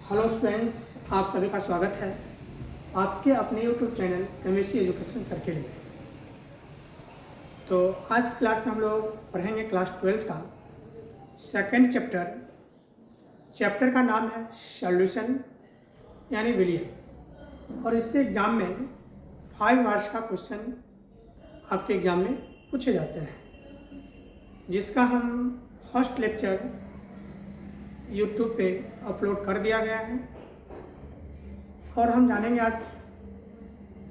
Hello students, आप सभी का स्वागत है आपके अपने YouTube channel chemistry education circle में। तो आज की क्लास में हम लोग पढ़ेंगे क्लास 12 का सेकंड चैप्टर का नाम है सॉल्यूशन यानी विलयन। और इससे एग्ज़ाम में 5 मार्क्स का क्वेश्चन आपके एग्ज़ाम में पूछे जाते हैं, जिसका हम फर्स्ट लेक्चर यूट्यूब पे अपलोड कर दिया गया है। और हम जानेंगे आज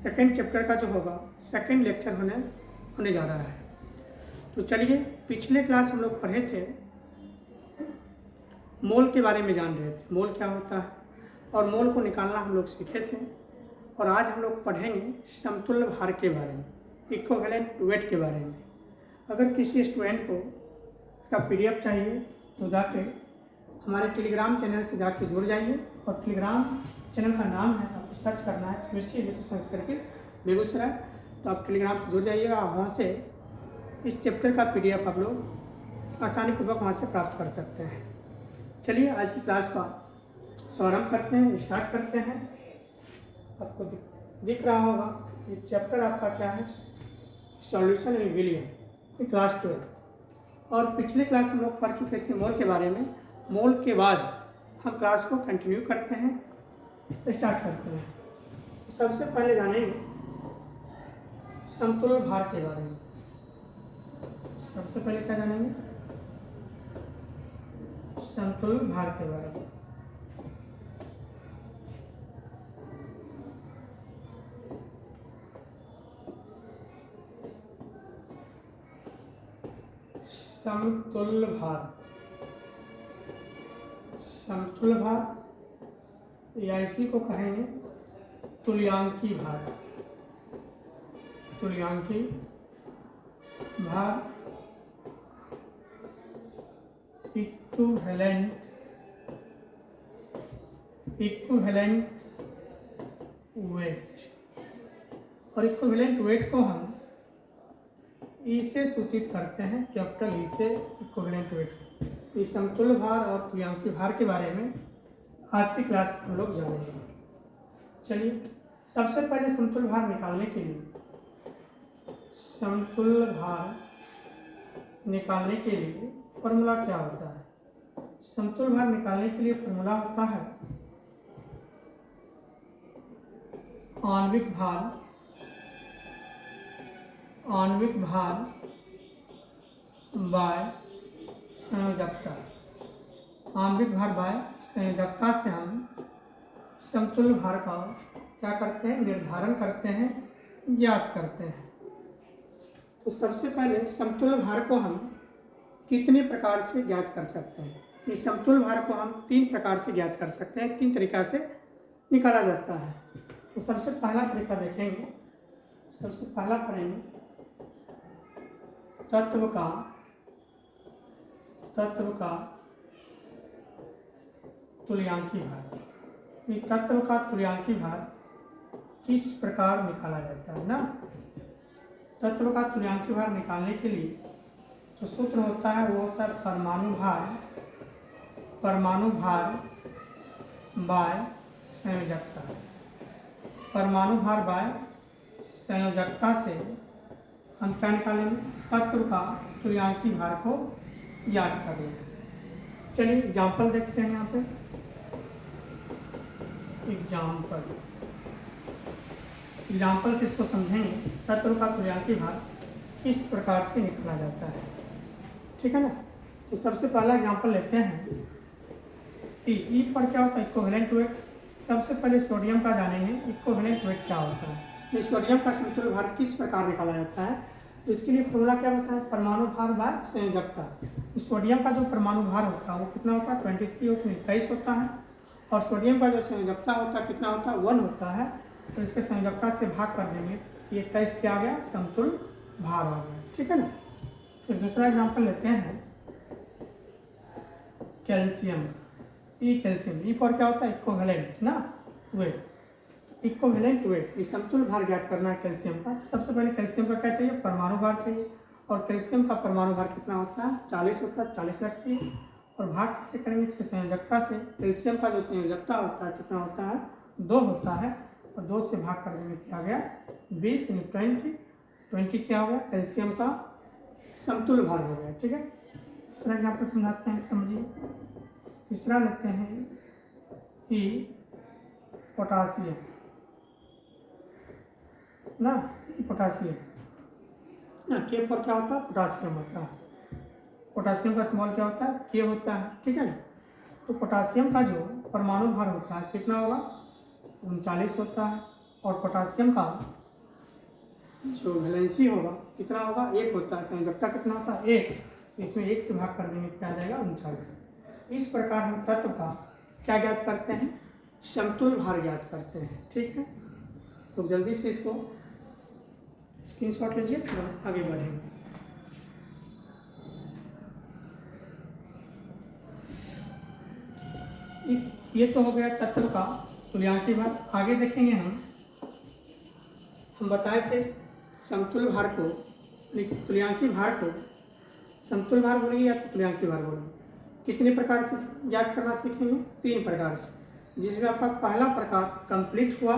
सेकंड चैप्टर का जो होगा सेकंड लेक्चर होने जा रहा है। तो चलिए, पिछले क्लास हम लोग पढ़े थे, मोल के बारे में जान रहे थे, मोल क्या होता है और मोल को निकालना हम लोग सीखे थे। और आज हम लोग पढ़ेंगे समतुल्य भार के बारे में, इक्विवेलेंट वेट के बारे में। अगर किसी स्टूडेंट को इसका PDF चाहिए तो जाके हमारे टेलीग्राम चैनल से जाके जुड़ जाइए। और टेलीग्राम चैनल का नाम है, आपको सर्च करना है केमिस्ट्री एजुकेशन सर्किल बेगूसराय। तो आप टेलीग्राम से जुड़ जाइएगा, वहाँ से इस चैप्टर का PDF आप लोग आसानी पूर्वक वहाँ से प्राप्त कर सकते हैं। चलिए, आज की क्लास का शुभारंभ करते हैं, स्टार्ट करते हैं। आपको दिख रहा होगा ये चैप्टर आपका क्या है, सॉल्यूशन एंड विलयन, क्लास 12। और पिछले क्लास हम लोग पढ़ चुके थे मोल के बारे में। मोल के बाद हम क्लास को कंटिन्यू करते हैं, स्टार्ट करते हैं। सबसे पहले जानेंगे समतुल्य भार के बारे में। सबसे पहले क्या जानेंगे, समतुल्य भार के बारे में। समतुल्य भार, समतुल्य भार या इसी को कहेंगे तुल्यांकी भार। तुल्यांकी भार, इक्विवेलेंट वेट। और इक्विवेलेंट वेट को हम ई से सूचित करते हैं, कैपिटल ई से इक्विवेलेंट वेट। इस समतुल्य भार और तुल्यांकी भार के बारे में आज की क्लास में हम लोग जानेंगे। चलिए, सबसे पहले समतुल्य भार निकालने के लिए फॉर्मूला क्या होता है। समतुल्य भार निकालने के लिए फॉर्मूला होता है आणविक भार बाय संयोजकता। आणविक भार बाय संयोजकता से हम समतुल्य भार का क्या करते हैं, निर्धारण करते हैं, ज्ञात करते हैं। तो सबसे पहले समतुल्य भार को हम कितने प्रकार से ज्ञात कर सकते हैं। इस समतुल्य भार को हम 3 प्रकार से ज्ञात कर सकते हैं, 3 तरीका से निकाला जाता है। तो सबसे पहला तरीका देखेंगे, सबसे पहला पढ़ेंगे तत्व का तुल्यांकी भार। ये तत्व का तुल्यांकी भार किस प्रकार निकाला जाता है ना। तत्व का तुल्यांकी भार निकालने के लिए जो सूत्र होता है वो होता है परमाणु भार बाय संयोजकता। परमाणु भार बाय संयोजकता से हम क्या निकालेंगे, तत्व का तुल्यांकी भार को याद कर लें। चलिए एग्जाम्पल देखते हैं। यहाँ पे एग्जाम्पल से इसको समझेंगे, तत्व का तुल्यांकी भार किस प्रकार से निकाला जाता है, ठीक है ना। तो सबसे पहला एग्जाम्पल लेते हैं। ई पर क्या होता है, इक्विवेलेंट वेट। सबसे पहले सोडियम का जानेंगे, इक्विवेलेंट वेट क्या होता है, ये सोडियम का समतुल्य भार किस प्रकार निकाला जाता है। तो इसके लिए फॉर्मूला क्या होता है, परमाणु भार बाय संयोजकता। सोडियम का जो परमाणु भार होता है वो कितना होता है, 23 होता है। और सोडियम का जो संयोजकता होता है कितना होता है, 1 होता है। तो इसके संयोजकता से भाग कर देंगे, ये 23 क्या आ गया, समतुल्य भार आ गया, ठीक है ना। फिर दूसरा एग्जाम्पल लेते हैं कैल्शियम। कैल्शियम, ई पर क्या होता है, इक्विवेलेंट ना वेट। इक्विवेलेंट वेट, ये समतुल्य भार ज्ञात करना है कैल्शियम का। तो सबसे पहले कैल्शियम का क्या चाहिए, परमाणु भार चाहिए। और कैल्शियम का परमाणु भार कितना होता है, 40 होता है, 40 रखिए। और भाग किससे करेंगे, इसकी संयोजकता से। कैल्शियम का जो संयोजकता होता है कितना होता है, 2 होता है, और 2 से भाग कर देंगे क्या आ गया 20 यानी 20 क्या हो गया, कैल्शियम का समतुल्य भार हो गया। ठीक है, तीसरा एग्जाम्पल समझाते हैं, समझिए। तीसरा लेते हैं कि पोटासियम ना, पोटासियम ना, के फॉर क्या होता है, पोटासियम होता है। पोटासियम का स्मॉल क्या होता है, के होता है। ठीक है, तो पोटासियम का जो परमाणु भार होता है कितना होगा, 39 होता है, और पोटासियम का जो वैलेंसी होगा कितना होगा, 1 होता है। संयोजकता कितना होता है, 1, इसमें 1 से भाग कर देंगे क्या आ जाएगा 39। इस प्रकार हम तत्व का क्या ज्ञात करते हैं, समतुल्य भार ज्ञात करते हैं। ठीक है, तो जल्दी से इसको स्क्रीनशॉट लीजिए, फिर आगे बढ़ेंगे। ये तो हो गया तत्व का तुल्यांकी भार। आगे देखेंगे हम बताए थे समतुल्य भार को, तुल्यांकी भार को समतुल्य भार बोलेंगे या तो तुल्यांकी भार बोलेंगे। कितने प्रकार से ज्ञात करना सीखेंगे, 3 प्रकार से, जिसमें आपका पहला प्रकार कंप्लीट हुआ।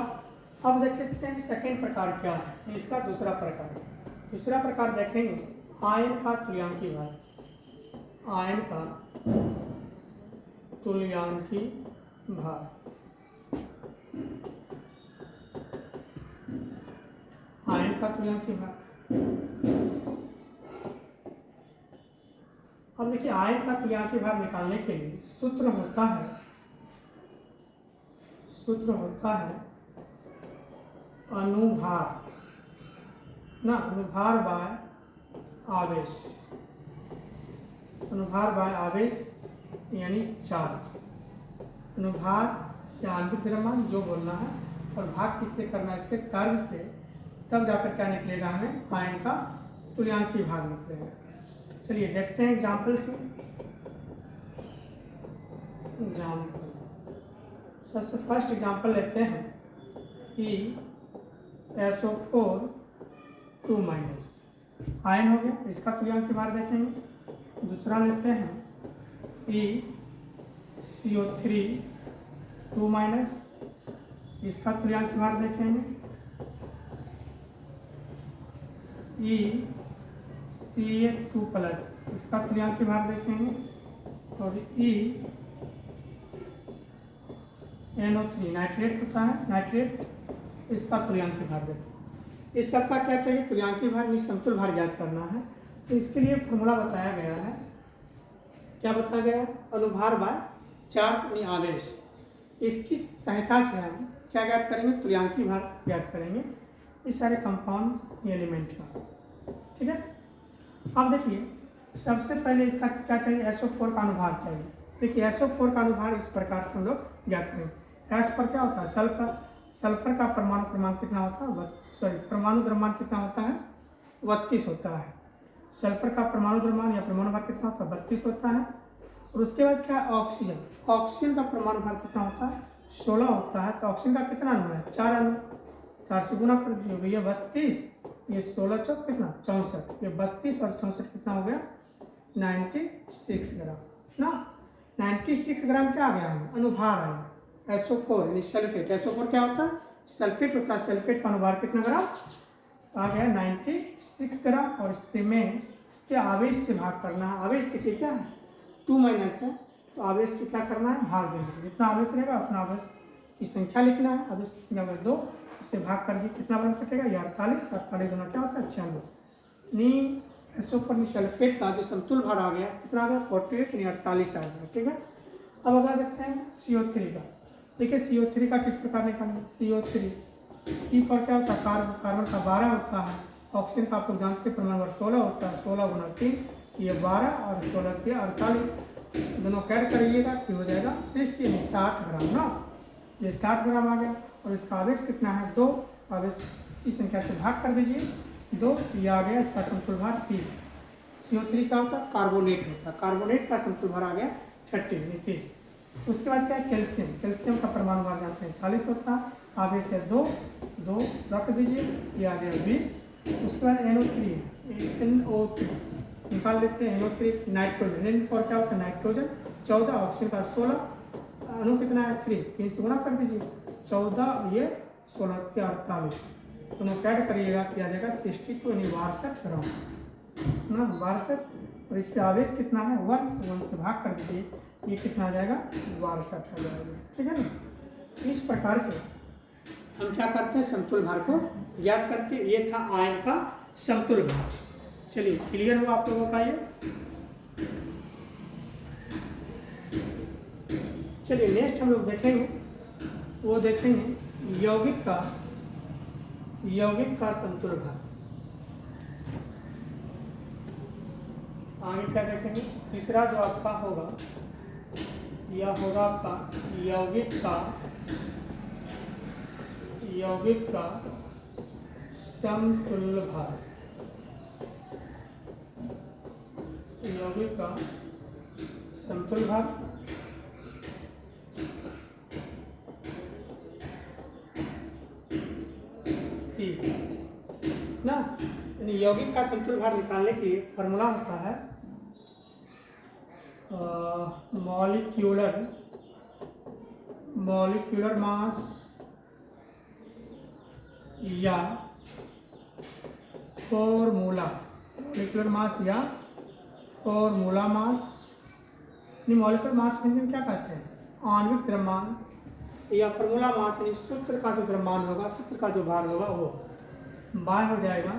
अब देखते हैं सेकंड प्रकार क्या है, इसका दूसरा प्रकार। दूसरा प्रकार देखेंगे आयन का तुल्यांकी भार। आयन का तुल्यांकी भार, आयन का तुल्यांकी भार। अब देखिए आयन का तुल्यांकी भार निकालने के लिए सूत्र होता है अनुभार ना, अनुभार बाय आवेश, अनुभार बाय आवेश यानी चार्ज। अनुभार या आणविक द्रव्यमान जो बोलना है, और भाग किससे करना है, इसके चार्ज से, तब जाकर क्या निकलेगा, हमें आयन का तुल्यांकी भार निकलेगा। चलिए देखते हैं एग्जाम्पल से। एग्जाम्पल, सबसे फर्स्ट एग्जाम्पल लेते हैं कि SO4 2- आयन हो गया, इसका तुल्यांकी भार देखेंगे। दूसरा लेते हैं कि CO3 2-, इसका तुल्यांकी भार देखेंगे। Ca2+, इसका तुल्यांकी भार देखेंगे। और NO3 नाइट्रेट होता है, नाइट्रेट, इसका तुल्यांकी भार देखेंगे। इस सब का क्या चाहिए, तुल्यांकी भार में समतुल्य भार ज्ञात करना है। तो इसके लिए फॉर्मूला बताया गया है, क्या बताया गया, अनुभार बाय चार्ज यानी आवेश। इसकी सहायता से हम क्या ज्ञात करेंगे, तुल्यांकी भार ज्ञात करेंगे इस सारे कंपाउंड एलिमेंट का। ठीक है, अब देखिए सबसे पहले इसका क्या चाहिए, SO4 का अनुभार चाहिए। देखिए SO4 का अनुभार इस प्रकार से हम लोग ज्ञात करेंगे। S पर क्या होता है, सल्फर का परमाणु क्रमांक कितना होता है, परमाणु द्रव्यमान कितना होता है, 32 होता है। सल्फर का परमाणु द्रव्यमान या परमाणु भार कितना होता है, 32 होता है। और उसके बाद क्या है, ऑक्सीजन, ऑक्सीजन का परमाणु भार कितना होता है, 16 होता है। तो ऑक्सीजन का कितना अणु है, 4 अणु, 4 से गुना कर दीजिए, ये 32, ये 16 चौक कितना 64, ये 32 और 64 कितना हो गया 96 ग्राम ना। 96 ग्राम क्या आ गया है, अनुभार है। SO4 यानी सल्फेट, SO4 क्या होता है, सल्फेट होता है। सल्फेट का अनुभार कितना ग्राम, आ गया 96 ग्राम। और इसके आवेश से भाग करना है। आवेश देखिए क्या है, 2- है, तो आवेश से क्या करना है, भाग देना। जितना आवेश रहेगा उतना आवेश की संख्या लिखना है। आवेश की संख्या 2, इससे भाग कर दिए, कितना बन कटेगा, ये 48, 48 दोनों क्या होता है 96। यानी SO4 सल्फेट का जो समतुल्य भार आ गया कितना आ गया 48 यानी 48 आ गया। ठीक है, अब अगला देखते हैं CO3 का। देखिए CO3 का किस प्रकार निकालेंगे, CO3 C पर क्या होता है, कार्बन का 12 होता है। ऑक्सीजन का आपको जानते परमाणु 16 होता है, 16 गुना 3, ये 12 और 16 के 48, दोनों कैड करिएगा फिर हो जाएगा 60 ग्राम ना। ये 60 ग्राम आ गया। और इसका आवेश कितना है, 2, आवेश की संख्या से भाग कर दीजिए 2, ये आ गया इसका समतुल्य भार 30। CO3 का होता है कार्बोनेट होता है, कार्बोनेट का समतुल्य भार आ गया 30। उसके बाद क्या है, कैल्शियम, कैल्शियम का परमाणु भार जानते हैं 40 होता है। आवेश है 2 रख दीजिए, ये आ गया 20। उसके बाद NO3 निकाल लेते हैं NO3 नाइट्रोजन, और क्या होता है नाइट्रोजन 14, ऑक्सीजन का 16, अणु कितना है 3, 3 से गुना कर दीजिए, 14 ये 16 के 48, दोनों ऐड करिएगा क्या आ जाएगा 62 यानी 62 ग्राम ना 62, और इस पे आवेश कितना है 1 से भाग कर दीजिए, ये कितना आ जाएगा 62 आ जाएगा, ठीक है ना। इस प्रकार से हम क्या करते हैं समतुल भार को ज्ञात करते हैं। ये था आयन का समतुल भार। चलिए क्लियर हुआ आप लोगों का ये। चलिए नेक्स्ट हम लोग देखेंगे, वो देखेंगे यौगिक का समतुल भार। आगे क्या देखेंगे, तीसरा जो आपका होगा यह होगा आपका यौगिक का समतुल्य भार। यौगिक का समतुल्य भार ना, यानी यौगिक का समतुल्य भार निकालने के लिए फॉर्मूला होता है मॉलिक्यूलर मास या फॉर्मूला मास। मॉलिक्यूलर मास में क्या कहते हैं आणविक द्रव्यमान, या फॉर्मूला मास यानी सूत्र का जो द्रव्यमान होगा, सूत्र का जो भार होगा वो बाय हो जाएगा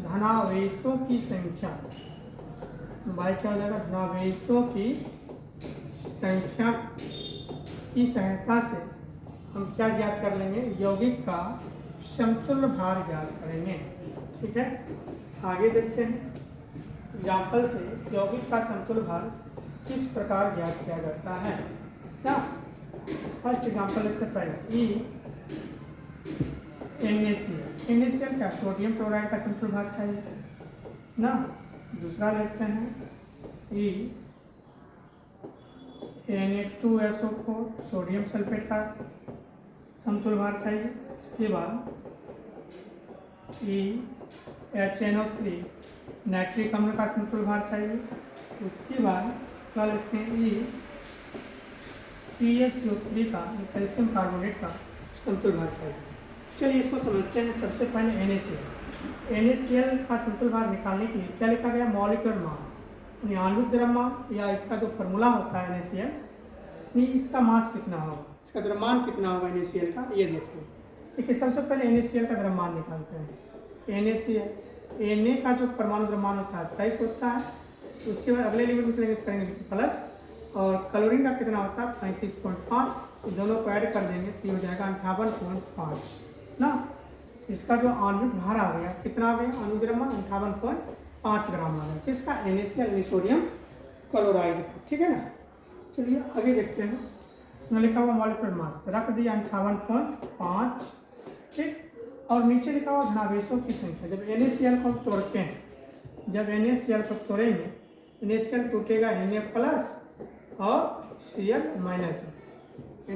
धनावेशों की संख्या। बाय क्या हो जाएगा धनावेशों की संख्या की सहायता से हम क्या ज्ञात कर लेंगे यौगिक का समतुल्य भार ज्ञात करेंगे, ठीक है। आगे देखते हैं एग्जाम्पल से यौगिक का समतुल्य भार किस प्रकार ज्ञात किया जाता है क्या। फर्स्ट एग्जाम्पल लेते हैं पहले NaCl क्या सोडियम क्लोराइड का समतुल्य भार चाहिए ना। दूसरा लेते हैं Na2SO4 सोडियम सल्फेट का समतुल्य भार चाहिए। उसके बाद HNO3 नाइट्रिक अम्ल का समतुल्य भार चाहिए। उसके बाद क्या लेते हैं CaCO3 का कैल्शियम कार्बोनेट का समतुल्य भार चाहिए। चलिए इसको समझते हैं। सबसे पहले NaCl का समतुल्य भार निकालने के लिए क्या लिखा गया मॉलिक्यूलर मास यानी आणविक द्रव्यमान, या इसका जो फॉर्मूला होता है NaCl, इसका मास कितना होगा, इसका द्रव्यमान कितना होगा NaCl का, ये देखते हैं। देखिए सबसे पहले NaCl का द्रव्यमान निकालते हैं। Na का जो परमाणु द्रव्यमान होता है 23 होता है। उसके बाद अगले लेवल में करेंगे प्लस, और क्लोरीन का कितना होता है 35.5, दोनों को ऐड कर देंगे तो हो जाएगा 58.5 ना। इसका जो आणविक भार आ गया कितना आ गया, आणविक द्रव्यमान 58.5 ग्राम आ गया किसका NaCl सोडियम क्लोराइड का, ठीक है ना। चलिए आगे देखते हैं। यहाँ लिखा हुआ मॉलिक्यूलर मास रख दिया 58.5, ठीक, और नीचे लिखा हुआ धनावेशों की संख्या। जब NaCl को तोड़ते हैं, जब NaCl को तोड़ेंगे NaCl टूटेगा Na प्लस और Cl माइनस में।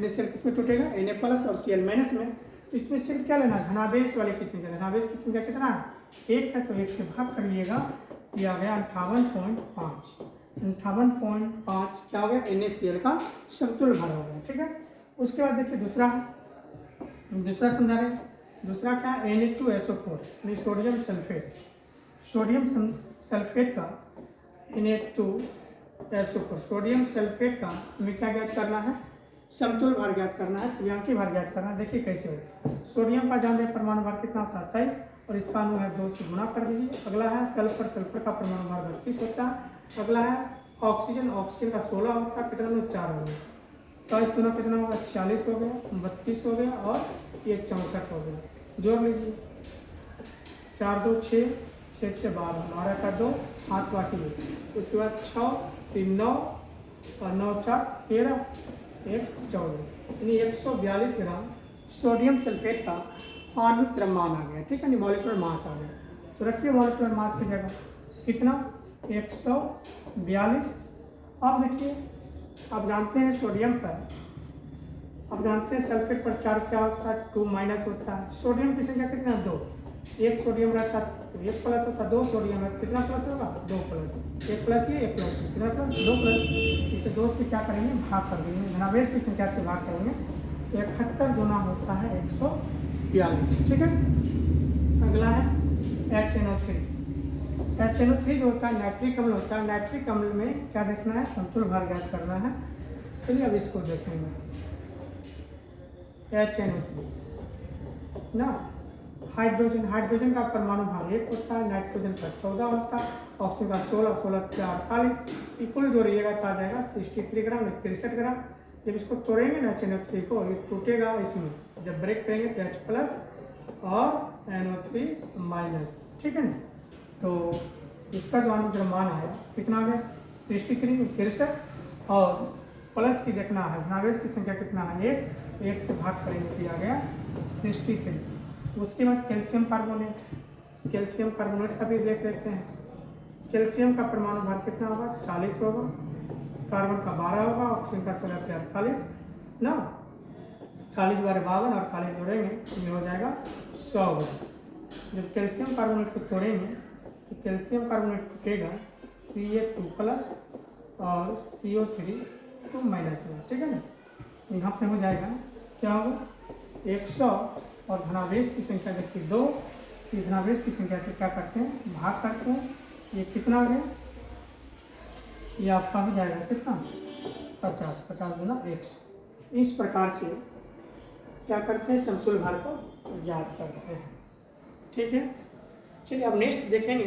NaCl किस में टूटेगा Na प्लस और Cl माइनस में। तो इसमें सिर्फ क्या लेना धनावेश वाले की संख्या। धनावेश की संख्या कितना है 1 है, तो 1 से भाग करिएगा, ये आ गया 58.5। 58.5 क्या हो गया NaCl का समतुल्य भार हो गया, ठीक है। उसके बाद देखिए दूसरा समझा रहे। दूसरा क्या Na2SO4 यानी सोडियम सल्फेट का Na2SO4 सोडियम सल्फेट का हमें क्या ज्ञात करना है समतुल्य भार ज्ञात करना है, क्रियांकीय भार ज्ञात करना है। देखिए कैसे होगा। सोडियम का जान परमाणु भार कितना होता है 23, और इसका अणु है 2 से गुना कर दीजिए। अगला है सल्फर का परमाणु भार 32 होता है। अगला है ऑक्सीजन का 16 होता है, कितना 4 हो गया, तो इस दोनों कितना होगा 46 हो गया, 32 हो गया, और ये 64 हो गया। जोड़ लीजिए 4 2 6 6 6 12, 12 का 2 हाथ बाकी। उसके बाद 6 3 9 और 9 4 13 1 14, यानी 142 ग्राम सोडियम सल्फेट का आणविक द्रव्यमान आ गया, ठीक है, मॉलिक्यूलर मास आ गया। तो रखिए मॉलिक्यूलर मास की जगह कितना 142। अब देखिए आप जानते हैं सोडियम पर, अब जानते हैं सल्फेट पर चार्ज क्या होता है 2 माइनस होता है। सोडियम की संख्या कितना 2, एक सोडियम रहता तो एक प्लस होता 2 सोडियम है, कितना प्लस होगा 2 प्लस, एक प्लस ये एक प्लस कितना प्लस 2 प्लस, इसे 2 से क्या करेंगे भाग कर देंगे, धनावेश की संख्या से भाग करेंगे तो 71 गुना होता है 142। ठीक है। अगला है HNO3। HNO3 जो होता है नाइट्रिक अम्ल होता है, नाइट्रिक अम्ल में क्या देखना है समतुल्य भार ज्ञात करना है। चलिए अब इसको देखेंगे। HNO3 ना हाइड्रोजन, हाइड्रोजन का परमाणु भार 1 होता है, नाइट्रोजन का 14 होता है, ऑक्सीजन का 16, 16 से 48, इक्वल जोड़िएगा तो आ जाएगा 63 ग्राम, 63 ग्राम। जब इसको तोड़ेंगे ना HNO3 को, ये टूटेगा इसमें, जब ब्रेक करेंगे तो H प्लस और NO3 माइनस। ठीक है ना। तो इसका जो द्रव्यमान आया कितना आ गया 63 में 63, और प्लस की देखना है धनावेश की संख्या कितना है 1 से भाग करेंगे दिया गया 63। उसके बाद कैल्शियम कार्बोनेट, कैल्शियम कार्बोनेट का भी देख लेते हैं। कैल्शियम का परमाणु भार कितना होगा 40 होगा, कार्बन का 12 होगा, ऑक्सीजन का 16 पे 48 ना, 40 बार 52 और 48 जोड़ेंगे तो ये हो जाएगा 100 ग्राम। जब कैल्शियम कार्बोनेट को तोड़ेंगे तो कैल्शियम कार्बोनेट टूटेगा Ca2 प्लस और CO3 2 माइनस में। ठीक है ना। यहाँ पे हो जाएगा क्या होगा 100 और धनावेश की संख्या देखिए 2, धनावेश की संख्या से क्या करते हैं भाग करते हैं, ये कितना आ गया, ये आपका हो जाएगा कितना 50, 50 गुना 100। इस प्रकार से क्या करते हैं समतुल्य भार को ज्ञात करते हैं। ठीक है। चलिए अब नेक्स्ट देखेंगे।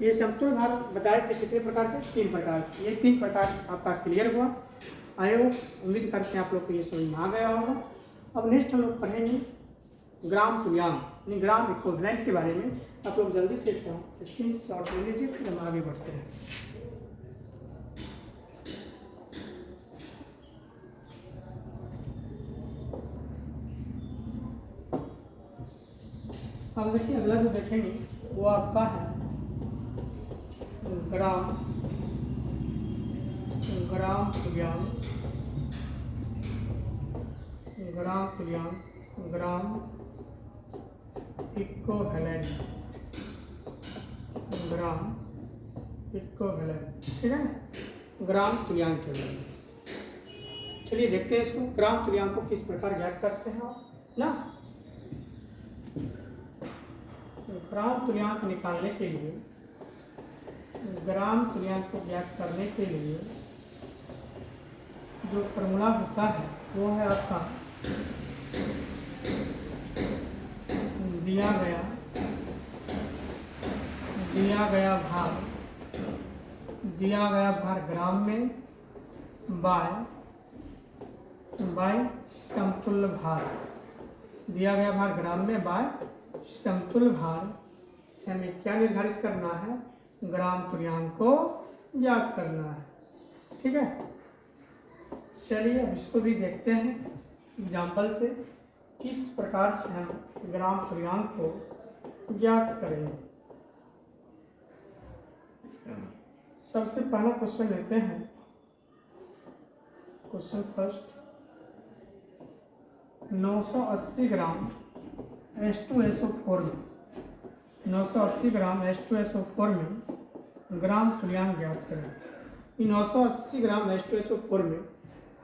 ये समतुल्य भार बताए थे कितने प्रकार से, 3 प्रकार से। ये 3 प्रकार आपका क्लियर हुआ। आई होप, उम्मीद करते हैं आप लोग को ये समझ में आ गया होगा। अब नेक्स्ट हम लोग पढ़ेंगे ग्राम तुल्यांक यानी ग्राम इक्विवेलेंट के बारे में। आप लोग जल्दी से इसका स्क्रीनशॉट ले लीजिए, फिर हम आगे बढ़ते हैं। अब देखिए अगला जो देखेंगे वो आपका है ग्राम तुल्यांक, ग्राम इक्विवेलेंट, ठीक है। ग्राम तुल्यांक के बारे में चलिए देखते हैं इसको। ग्राम तुल्यांक को किस प्रकार ज्ञात करते हैं आप ना। ग्राम तुल्यांक निकालने के लिए, ग्राम तुल्यांक को ज्ञात करने के लिए जो फॉर्मूला होता है वो है आपका दिया गया भार ग्राम में बाय समतुल्य भार, दिया गया भार ग्राम में बाय समतुल्य भार से हमें क्या निर्धारित करना है, ग्राम तुल्यांक को ज्ञात करना है। ठीक है। चलिए अब इसको भी देखते हैं एग्जाम्पल से, किस प्रकार से हम ग्राम तुल्यांक को ज्ञात करेंगे। सबसे पहला क्वेश्चन लेते हैं। क्वेश्चन फर्स्ट, 980 ग्राम H2SO4 में, 980 ग्राम H2SO4 में ग्राम तुल्यांक ज्ञात करें। 980 ग्राम H2SO4 में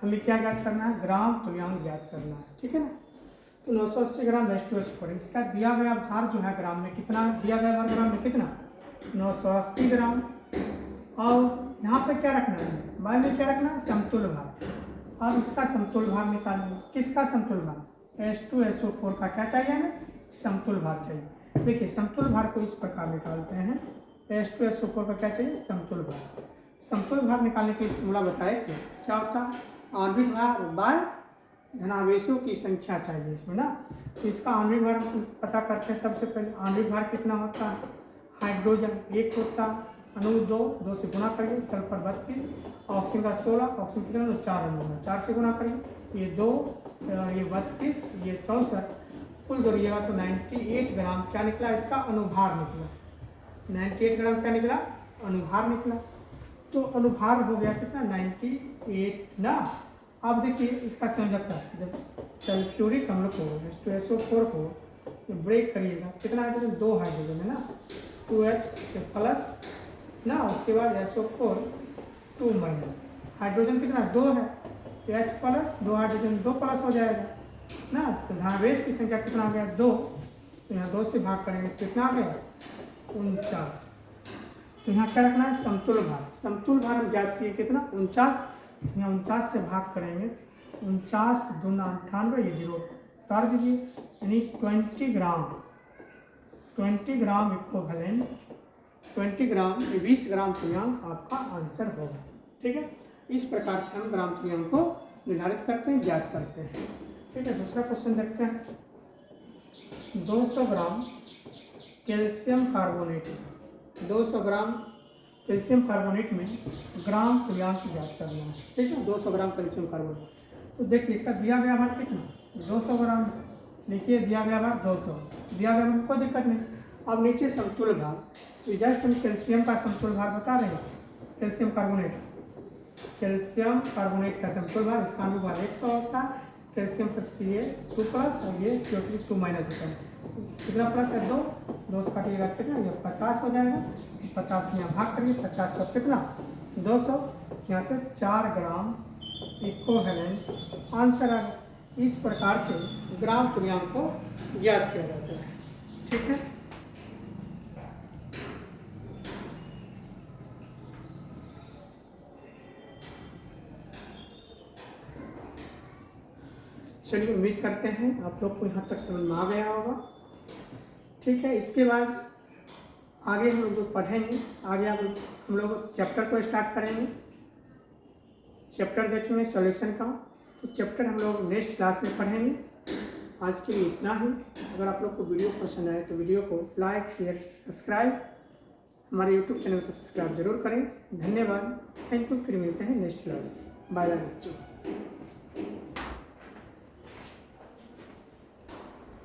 हमें क्या ज्ञात करना है, ग्राम तुल्यांक ज्ञात करना है। ठीक है ना। तो 980 ग्राम H2SO4, इसका दिया गया भार जो है ग्राम में कितना, दिया गया भार ग्राम में कितना 980 ग्राम, और यहाँ पे क्या रखना है बाय में क्या रखना है समतुल्य भार। अब इसका समतुल्य भार निकालेंगे। किसका समतुल्य भार, H2SO4 का क्या चाहिए हमें, समतुल्य भार चाहिए। देखिए समतुल्य भार को इस प्रकार निकालते हैं, H2SO4 का क्या चाहिए समतुल्य भार। समतुल्य भार निकालने के फॉर्मूला बताए थे, क्या होता है आणविक भार बाय धनावेशों की संख्या चाहिए इसमें ना। तो इसका आणविक भार पता करते हैं। सबसे पहले आणविक भार कितना होता है, हाइड्रोजन 1 होता है, अणु 2 से गुणा करिए, सल्फर 32, ऑक्सीजन का 16, ऑक्सीजन कितना 4 अणु है, 4 से गुणा करिए, ये 2, ये 32, ये 64, कुल जोड़िएगा तो 98 ग्राम क्या निकला, इसका अनुभार निकला। 98 ग्राम क्या निकला, अनुभार निकला। तो अनुभार हो गया कितना 98 ना। अब देखिए इसका संयोजकता, जब सल्फ्यूरिक अम्ल को H2SO4 को ब्रेक करिएगा, कितना हाइड्रोजन, 2 हाइड्रोजन है ना, 2H प्लस ना, उसके बाद SO4 2 माइनस, हाइड्रोजन कितना 2 है, तो H प्लस 2 हाइड्रोजन 2 प्लस हो जाएगा ना। तो यहाँ बेस की संख्या कितना आ गया 2, तो यहाँ 2 से भाग करेंगे कितना आ गया 49। तो यहाँ क्या रखना है समतुल भार, समतुल भार हम ज्ञात किए कितना 49, यहाँ 49 से भाग करेंगे, 49 दूना 98, ये 0 उतार दीजिए, यानी 20 ग्राम, 20 ग्राम इक्विवेलेंट, 20 ग्राम 20 ग्राम तुल्यांक आपका आंसर होगा। ठीक है, इस प्रकार से हम ग्राम तुल्यांक को निर्धारित करते हैं, ज्ञात करते हैं। ठीक है, दूसरा क्वेश्चन देखते हैं। 200 ग्राम कैल्शियम कार्बोनेट, 200 ग्राम कैल्शियम कार्बोनेट में ग्राम तुल्यांक ज्ञात करना है। ठीक है, 200 ग्राम कैल्शियम कार्बोनेट, तो देखिए इसका दिया गया भार कितना 200 ग्राम, लिखिए दिया गया भार 200, दिया गया भार कोई दिक्कत नहीं। अब नीचे समतुल भार, तो जस्ट हम कैल्शियम का समतुल भार बता रहे हैं, कैल्शियम कार्बोनेट, कैल्शियम कार्बोनेट का समतुल भार, इसका अनुपात 100 होता है, कैल्शियम प्लस ये 2 प्लस और ये CO3 2 माइनस होता है, कितना प्लस है 2, 2 से काटिएगा कितना, ये 50 हो जाएगा, 50 से यहाँ भाग करिए, 50 सब कितना 200, यहाँ से 4 ग्राम इक्विवेलेंट आंसर आ गया। इस प्रकार से ग्राम तुल्यांक को ज्ञात किया जाता है। ठीक है, चलिए उम्मीद करते हैं आप लोग को यहाँ तक समझ में आ गया होगा। ठीक है, इसके बाद आगे हम लोग जो पढ़ेंगे, आगे हम लोग चैप्टर को स्टार्ट करेंगे, चैप्टर देखेंगे सॉल्यूशन का, तो चैप्टर हम लोग नेक्स्ट क्लास में पढ़ेंगे। आज के लिए इतना ही। अगर आप लोग को वीडियो पसंद आए तो वीडियो को लाइक शेयर सब्सक्राइब, हमारे यूट्यूब चैनल को सब्सक्राइब जरूर करें। धन्यवाद, थैंक यू, फिर मिलते हैं नेक्स्ट क्लास, बाय बाय बच्चों।